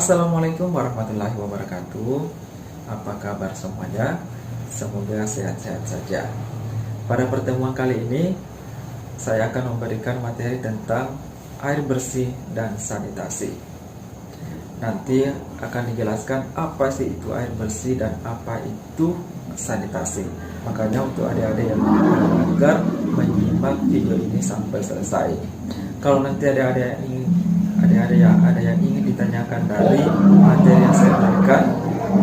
Assalamualaikum warahmatullahi wabarakatuh. Apa kabar semuanya? Semoga sehat-sehat saja. Pada pertemuan kali ini, saya akan memberikan materi tentang air bersih dan sanitasi. Nanti akan dijelaskan apa sih itu air bersih dan apa itu sanitasi. Makanya untuk adik-adik yang agar menyimak video ini sampai selesai. Kalau nanti ada yang ingin ditanyakan dari materi yang saya berikan,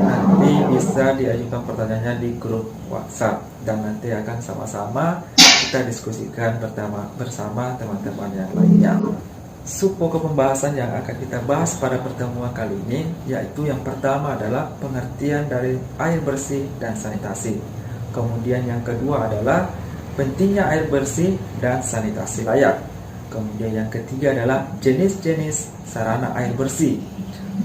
nanti bisa diajukan pertanyaannya di grup WhatsApp dan nanti akan sama-sama kita diskusikan bersama teman-teman yang lainnya. Pokok pembahasan yang akan kita bahas pada pertemuan kali ini yaitu yang pertama adalah pengertian dari air bersih dan sanitasi. Kemudian yang kedua adalah pentingnya air bersih dan sanitasi layak. Kemudian yang ketiga adalah jenis-jenis sarana air bersih.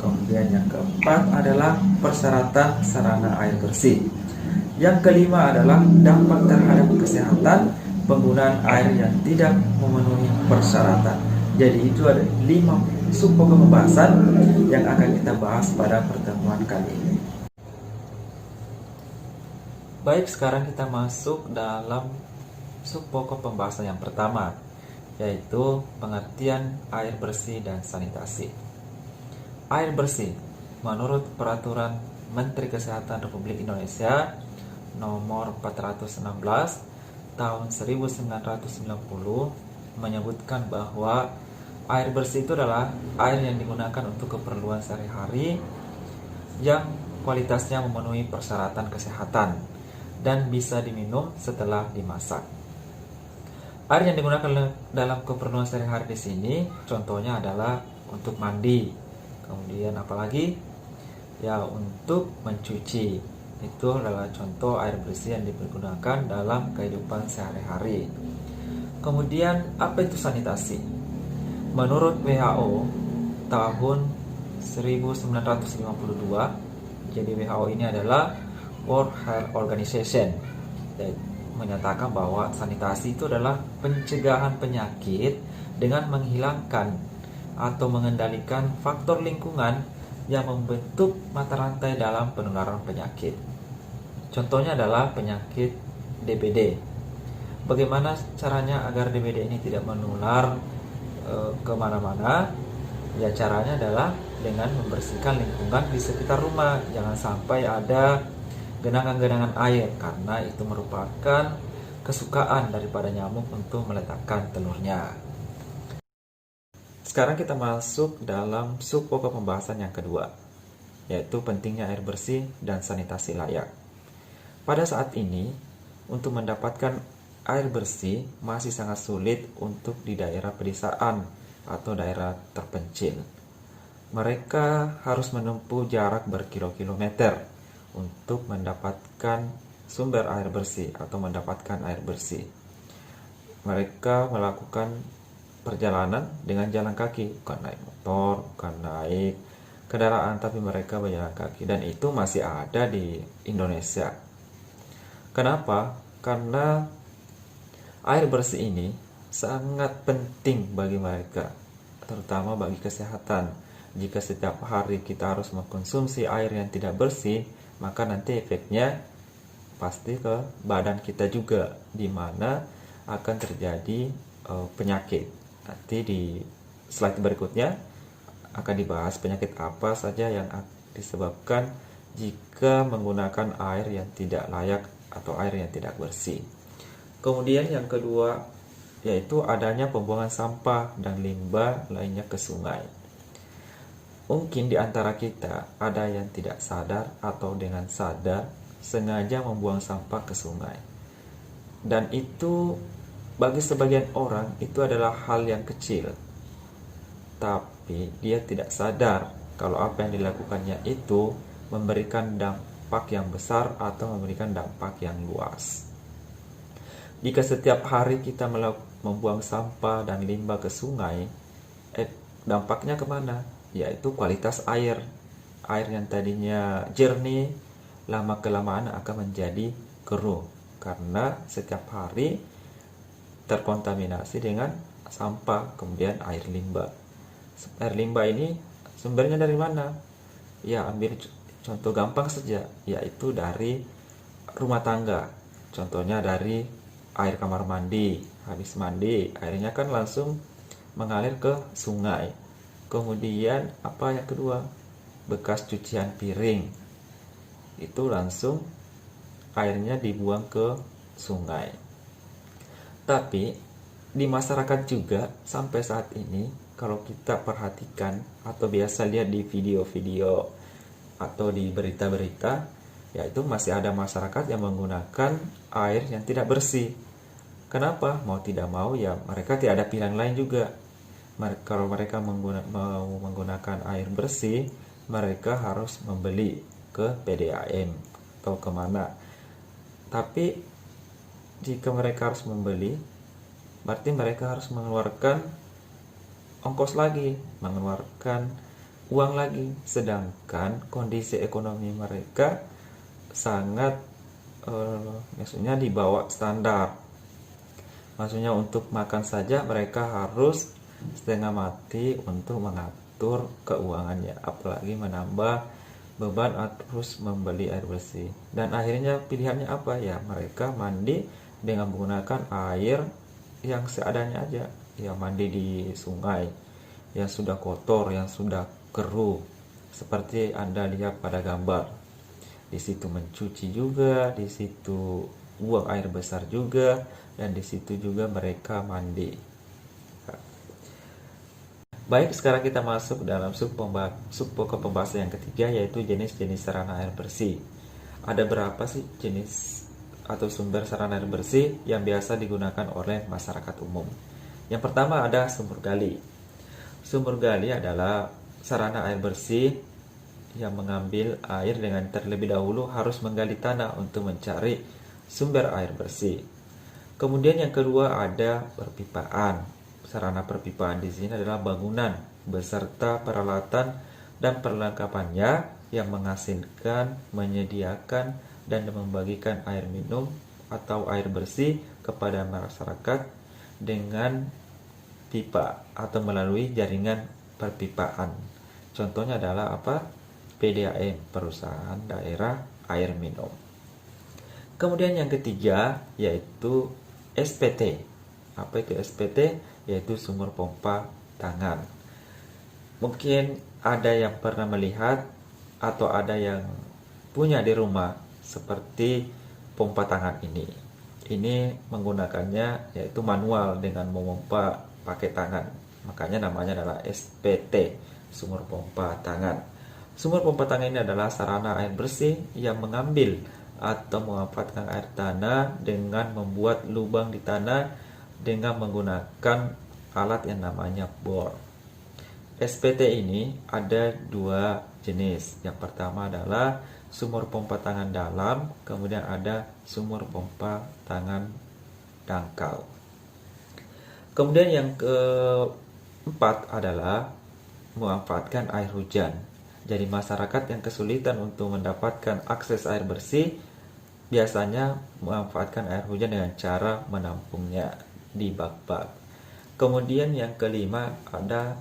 Kemudian yang keempat adalah persyaratan sarana air bersih. Yang kelima adalah dampak terhadap kesehatan penggunaan air yang tidak memenuhi persyaratan. Jadi itu ada 5 pokok pembahasan yang akan kita bahas pada pertemuan kali ini. Baik, sekarang kita masuk dalam pokok pembahasan yang pertama, yaitu pengertian air bersih dan sanitasi. Air bersih, menurut Peraturan Menteri Kesehatan Republik Indonesia Nomor 416 Tahun 1990 menyebutkan bahwa air bersih itu adalah air yang digunakan untuk keperluan sehari-hari yang kualitasnya memenuhi persyaratan kesehatan dan bisa diminum setelah dimasak. Air yang digunakan dalam keperluan sehari-hari di sini contohnya adalah untuk mandi, kemudian apalagi ya untuk mencuci. Itu adalah contoh air bersih yang digunakan dalam kehidupan sehari-hari. Kemudian apa itu sanitasi? Menurut WHO tahun 1952, jadi WHO ini adalah World Health Organization, menyatakan bahwa sanitasi itu adalah pencegahan penyakit dengan menghilangkan atau mengendalikan faktor lingkungan yang membentuk mata rantai dalam penularan penyakit. Contohnya adalah penyakit DBD. Bagaimana caranya agar DBD ini tidak menular kemana-mana? Ya, caranya adalah dengan membersihkan lingkungan di sekitar rumah. Jangan sampai ada genangan-genangan air, karena itu merupakan kesukaan daripada nyamuk untuk meletakkan telurnya. Sekarang kita masuk dalam pokok pembahasan yang kedua, yaitu pentingnya air bersih dan sanitasi layak. Pada saat ini, untuk mendapatkan air bersih masih sangat sulit untuk di daerah pedesaan atau daerah terpencil. Mereka harus menempuh jarak berkilo-kilometer untuk mendapatkan sumber air bersih atau mendapatkan air bersih. Mereka melakukan perjalanan dengan jalan kaki, bukan naik motor, bukan naik kendaraan, tapi mereka berjalan kaki, dan itu masih ada di Indonesia. Kenapa? Karena air bersih ini sangat penting bagi mereka, terutama bagi kesehatan. Jika setiap hari kita harus mengkonsumsi air yang tidak bersih, maka nanti efeknya pasti ke badan kita juga, di mana akan terjadi penyakit. Nanti di slide berikutnya akan dibahas penyakit apa saja yang disebabkan jika menggunakan air yang tidak layak atau air yang tidak bersih. Kemudian yang kedua yaitu adanya pembuangan sampah dan limbah lainnya ke sungai. Mungkin di antara kita ada yang tidak sadar atau dengan sadar sengaja membuang sampah ke sungai. Dan itu bagi sebagian orang itu adalah hal yang kecil. Tapi dia tidak sadar kalau apa yang dilakukannya itu memberikan dampak yang besar atau memberikan dampak yang luas. Jika setiap hari kita membuang sampah dan limbah ke sungai, dampaknya kemana? Yaitu kualitas air. Air yang tadinya jernih, lama-kelamaan akan menjadi keruh, karena setiap hari terkontaminasi dengan sampah, kemudian air limbah. Air limbah ini sumbernya dari mana? Ya, ambil contoh gampang saja, yaitu dari rumah tangga. Contohnya dari air kamar mandi. Habis mandi, airnya kan langsung mengalir ke sungai. Kemudian apa yang kedua? Bekas cucian piring. Itu langsung airnya dibuang ke sungai. Tapi di masyarakat juga sampai saat ini, kalau kita perhatikan atau biasa lihat di video-video atau di berita-berita, yaitu masih ada masyarakat yang menggunakan air yang tidak bersih. Kenapa? Mau tidak mau ya mereka tidak ada pilihan lain juga. Kalau mereka mau menggunakan air bersih, mereka harus membeli ke PDAM atau kemana. Tapi jika mereka harus membeli, berarti mereka harus mengeluarkan ongkos lagi, mengeluarkan uang lagi. Sedangkan kondisi ekonomi mereka sangat maksudnya di bawah standar. Maksudnya untuk makan saja mereka harus setengah mati untuk mengatur keuangannya, apalagi menambah beban harus membeli air bersih. Dan akhirnya pilihannya apa ya? Mereka mandi dengan menggunakan air yang seadanya aja. Ya, mandi di sungai yang sudah kotor, yang sudah keruh, seperti Anda lihat pada gambar. Di situ mencuci juga, di situ buang air besar juga, dan di situ juga mereka mandi. Baik, sekarang kita masuk dalam subpokok pembahasan yang ketiga, yaitu jenis-jenis sarana air bersih. Ada berapa sih jenis atau sumber sarana air bersih yang biasa digunakan oleh masyarakat umum? Yang pertama ada sumur gali. Sumur gali adalah sarana air bersih yang mengambil air dengan terlebih dahulu harus menggali tanah untuk mencari sumber air bersih. Kemudian yang kedua ada perpipaan. Sarana perpipaan di sini adalah bangunan beserta peralatan dan perlengkapannya yang menghasilkan, menyediakan, dan membagikan air minum atau air bersih kepada masyarakat dengan pipa atau melalui jaringan perpipaan. Contohnya adalah apa? PDAM, Perusahaan Daerah Air Minum. Kemudian yang ketiga yaitu SPT. Apa itu SPT? Yaitu sumur pompa tangan. Mungkin ada yang pernah melihat atau ada yang punya di rumah seperti pompa tangan ini. Ini menggunakannya yaitu manual dengan memompa pakai tangan. Makanya namanya adalah SPT, sumur pompa tangan. Sumur pompa tangan ini adalah sarana air bersih yang mengambil atau memanfaatkan air tanah dengan membuat lubang di tanah dengan menggunakan alat yang namanya bor. SPT ini ada dua jenis. Yang pertama adalah sumur pompa tangan dalam, kemudian ada sumur pompa tangan dangkal. Kemudian yang keempat adalah memanfaatkan air hujan. Jadi masyarakat yang kesulitan untuk mendapatkan akses air bersih biasanya memanfaatkan air hujan dengan cara menampungnya di bak-bak. Kemudian yang kelima ada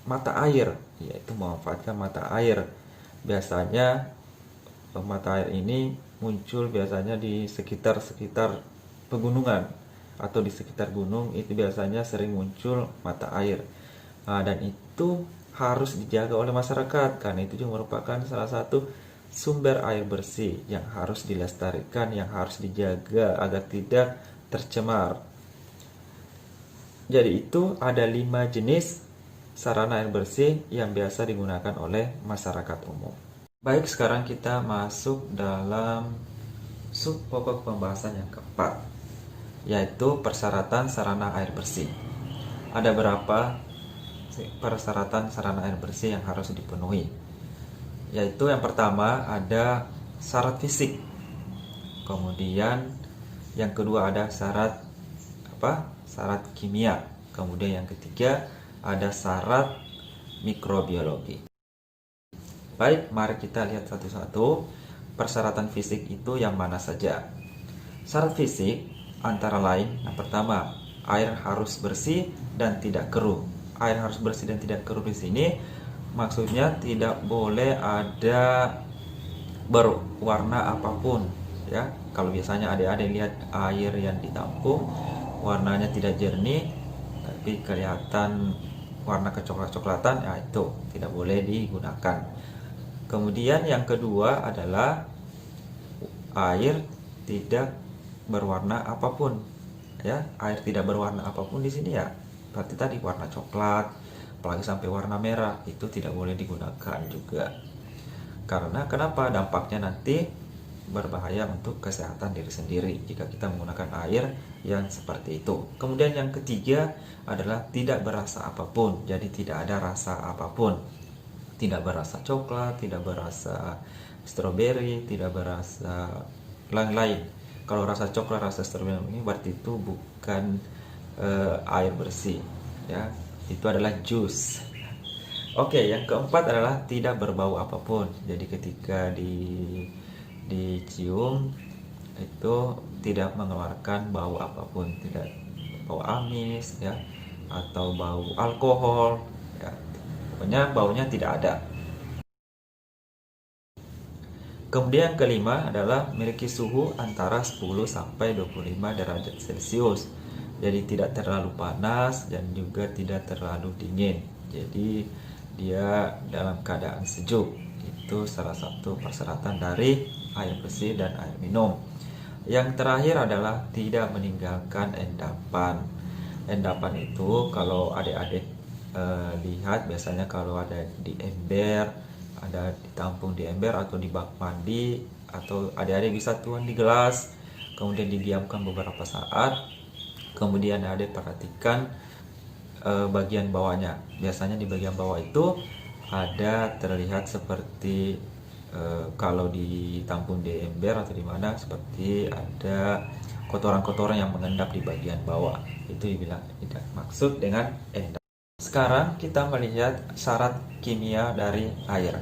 mata air, yaitu memanfaatkan mata air. Biasanya mata air ini muncul biasanya di sekitar pegunungan atau di sekitar gunung, itu biasanya sering muncul mata air. Dan itu harus dijaga oleh masyarakat karena itu juga merupakan salah satu sumber air bersih yang harus dilestarikan, yang harus dijaga agar tidak tercemar. Jadi itu ada 5 jenis sarana air bersih yang biasa digunakan oleh masyarakat umum. Baik, sekarang kita masuk dalam subpokok pembahasan yang keempat, yaitu persyaratan sarana air bersih. Ada berapa persyaratan sarana air bersih yang harus dipenuhi? Yaitu yang pertama ada syarat fisik. Kemudian yang kedua ada syarat syarat kimia. Kemudian yang ketiga ada syarat mikrobiologi. Baik, mari kita lihat satu-satu. Persyaratan fisik itu yang mana saja? Syarat fisik antara lain, yang pertama, air harus bersih dan tidak keruh. Air harus bersih dan tidak keruh di sini maksudnya tidak boleh ada berwarna apapun ya. Kalau biasanya adik-adik lihat air yang ditampung warnanya tidak jernih tapi kelihatan warna kecoklat-coklatan, ya itu tidak boleh digunakan. Kemudian yang kedua adalah air tidak berwarna apapun ya. Air tidak berwarna apapun di sini ya berarti tadi warna coklat, apalagi sampai warna merah, itu tidak boleh digunakan juga. Karena kenapa? Dampaknya nanti berbahaya untuk kesehatan diri sendiri jika kita menggunakan air yang seperti itu. Kemudian yang ketiga adalah tidak berasa apapun. Jadi tidak ada rasa apapun. Tidak berasa coklat, tidak berasa stroberi, tidak berasa lain-lain. Kalau rasa coklat, rasa stroberi ini berarti itu bukan air bersih ya. Itu adalah jus. Oke, yang keempat adalah tidak berbau apapun. Jadi ketika dicium itu tidak mengeluarkan bau apapun, tidak bau amis ya atau bau alkohol ya. Pokoknya baunya tidak ada. Kemudian yang kelima adalah memiliki suhu antara 10 sampai 25 derajat Celcius. Jadi tidak terlalu panas dan juga tidak terlalu dingin. Jadi dia dalam keadaan sejuk. Itu salah satu persyaratan dari air bersih dan air minum. Yang terakhir adalah tidak meninggalkan endapan. Endapan itu kalau adik-adik lihat biasanya kalau ada di ember, ada ditampung di ember atau di bak mandi, atau adik-adik bisa tuang di gelas, kemudian didiamkan beberapa saat, kemudian adik perhatikan bagian bawahnya. Biasanya di bagian bawah itu ada terlihat seperti kalau ditampung di ember atau di mana seperti ada kotoran-kotoran yang mengendap di bagian bawah. Itu dibilang tidak maksud dengan endap. Sekarang kita melihat syarat kimia dari air.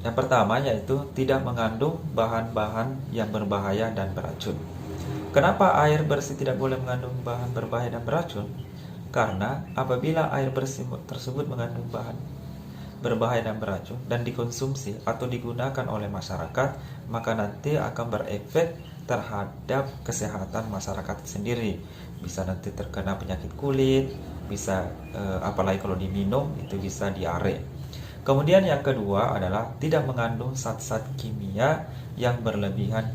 Yang pertama yaitu tidak mengandung bahan-bahan yang berbahaya dan beracun. Kenapa air bersih tidak boleh mengandung bahan berbahaya dan beracun? Karena apabila air bersih tersebut mengandung bahan berbahaya dan beracun dan dikonsumsi atau digunakan oleh masyarakat, maka nanti akan berefek terhadap kesehatan masyarakat sendiri. Bisa nanti terkena penyakit kulit, bisa apalagi kalau diminum itu bisa diare. Kemudian yang kedua adalah tidak mengandung zat-zat kimia yang berlebihan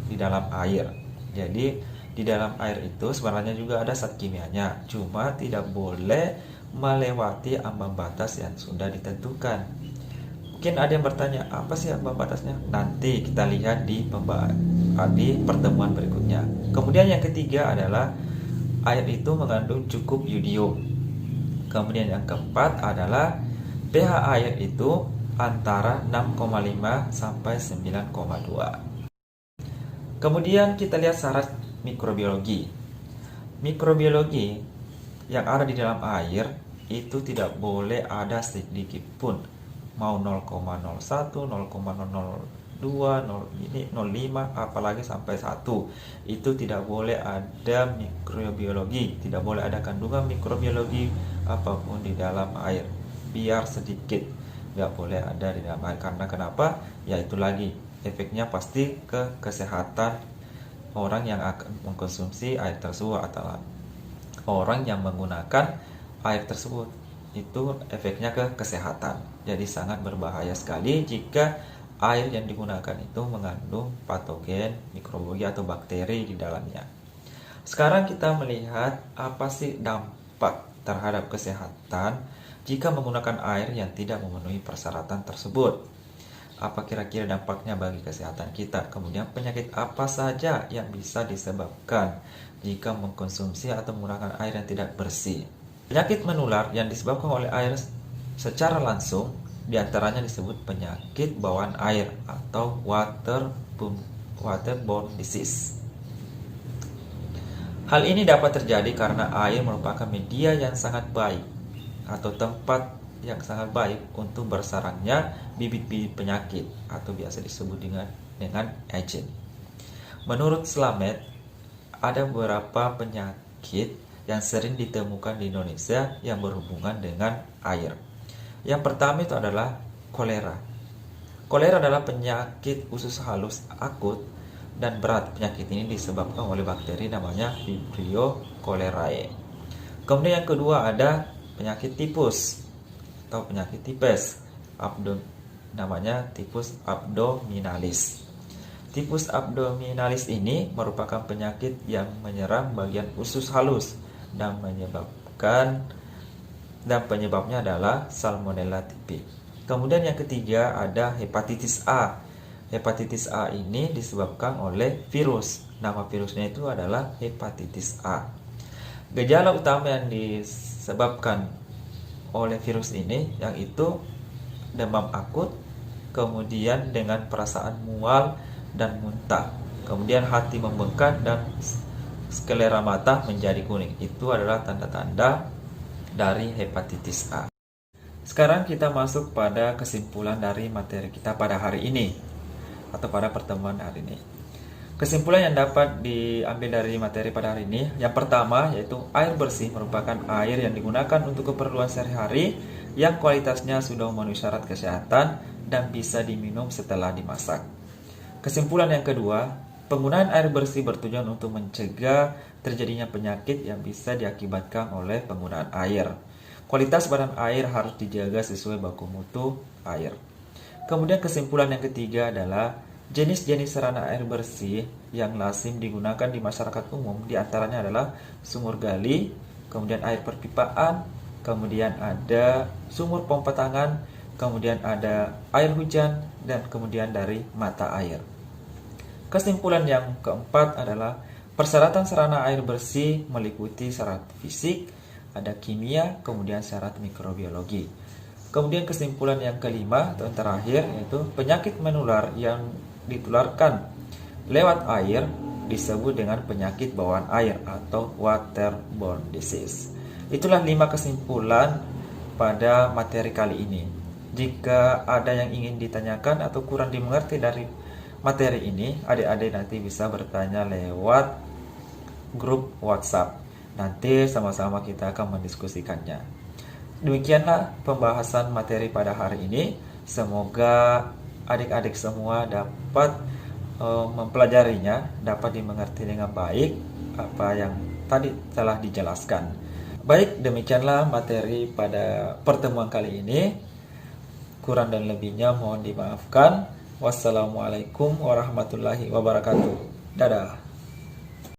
di dalam air. Jadi di dalam air itu sebenarnya juga ada zat kimianya, cuma tidak boleh melewati ambang batas yang sudah ditentukan. Mungkin ada yang bertanya, apa sih ambang batasnya? Nanti kita lihat di pertemuan berikutnya. Kemudian yang ketiga adalah air itu mengandung cukup yodium. Kemudian yang keempat adalah pH air itu antara 6,5 sampai 9,2. Kemudian kita lihat syarat mikrobiologi. Mikrobiologi yang ada di dalam air itu tidak boleh ada sedikit pun, mau 0,01, 0,002, 0,5, apalagi sampai 1. Itu tidak boleh ada mikrobiologi, tidak boleh ada kandungan mikrobiologi apapun di dalam air. Biar sedikit, nggak boleh ada di dalam air. Karena kenapa? Ya itu lagi, efeknya pasti ke kesehatan orang yang akan mengkonsumsi air tersebut atau orang yang menggunakan air tersebut. Itu efeknya ke kesehatan. Jadi sangat berbahaya sekali jika air yang digunakan itu mengandung patogen, mikrobiologi atau bakteri di dalamnya. Sekarang kita melihat apa sih dampak terhadap kesehatan jika menggunakan air yang tidak memenuhi persyaratan tersebut. Apa kira-kira dampaknya bagi kesehatan kita? Kemudian penyakit apa saja yang bisa disebabkan jika mengkonsumsi atau menggunakan air yang tidak bersih? Penyakit menular yang disebabkan oleh air secara langsung diantaranya disebut penyakit bawaan air atau waterborne disease. Hal ini dapat terjadi karena air merupakan media yang sangat baik atau tempat yang sangat baik untuk bersarangnya bibit-bibit penyakit atau biasa disebut dengan agent. Menurut Slamet, ada beberapa penyakit yang sering ditemukan di Indonesia yang berhubungan dengan air. Yang pertama itu adalah kolera. Kolera adalah penyakit usus halus akut dan berat. Penyakit ini disebabkan oleh bakteri namanya Vibrio cholerae. Kemudian yang kedua ada penyakit tipus atau penyakit tipes. Namanya tipus abdominalis. Tipus abdominalis ini merupakan penyakit yang menyerang bagian usus halus dan penyebabnya adalah Salmonella typhi. Kemudian yang ketiga ada hepatitis A. Hepatitis A ini disebabkan oleh virus. Nama virusnya itu adalah hepatitis A. Gejala utama yang disebabkan oleh virus ini yaitu demam akut, kemudian dengan perasaan mual dan muntah, kemudian hati membengkak dan sklera mata menjadi kuning. Itu adalah tanda-tanda dari hepatitis A. Sekarang kita masuk pada kesimpulan dari materi kita pada hari ini atau pada pertemuan hari ini. Kesimpulan yang dapat diambil dari materi pada hari ini, yang pertama yaitu air bersih merupakan air yang digunakan untuk keperluan sehari-hari yang kualitasnya sudah memenuhi syarat kesehatan dan bisa diminum setelah dimasak. Kesimpulan yang kedua, penggunaan air bersih bertujuan untuk mencegah terjadinya penyakit yang bisa diakibatkan oleh penggunaan air. Kualitas badan air harus dijaga sesuai baku mutu air. Kemudian kesimpulan yang ketiga adalah jenis-jenis sarana air bersih yang lazim digunakan di masyarakat umum diantaranya adalah sumur gali, kemudian air perpipaan, kemudian ada sumur pompa tangan, kemudian ada air hujan, dan kemudian dari mata air. Kesimpulan yang keempat adalah persyaratan sarana air bersih meliputi syarat fisik, ada kimia, kemudian syarat mikrobiologi. Kemudian kesimpulan yang kelima atau yang terakhir yaitu penyakit menular yang ditularkan lewat air disebut dengan penyakit bawaan air atau waterborne disease. Itulah 5 kesimpulan pada materi kali ini. Jika ada yang ingin ditanyakan atau kurang dimengerti dari materi ini, adik-adik nanti bisa bertanya lewat grup WhatsApp. Nanti sama-sama kita akan mendiskusikannya. Demikianlah pembahasan materi pada hari ini. Semoga adik-adik semua dapat mempelajarinya, dapat dimengerti dengan baik apa yang tadi telah dijelaskan. Baik, demikianlah materi pada pertemuan kali ini. Kurang dan lebihnya mohon dimaafkan. Wassalamualaikum warahmatullahi wabarakatuh. Dadah.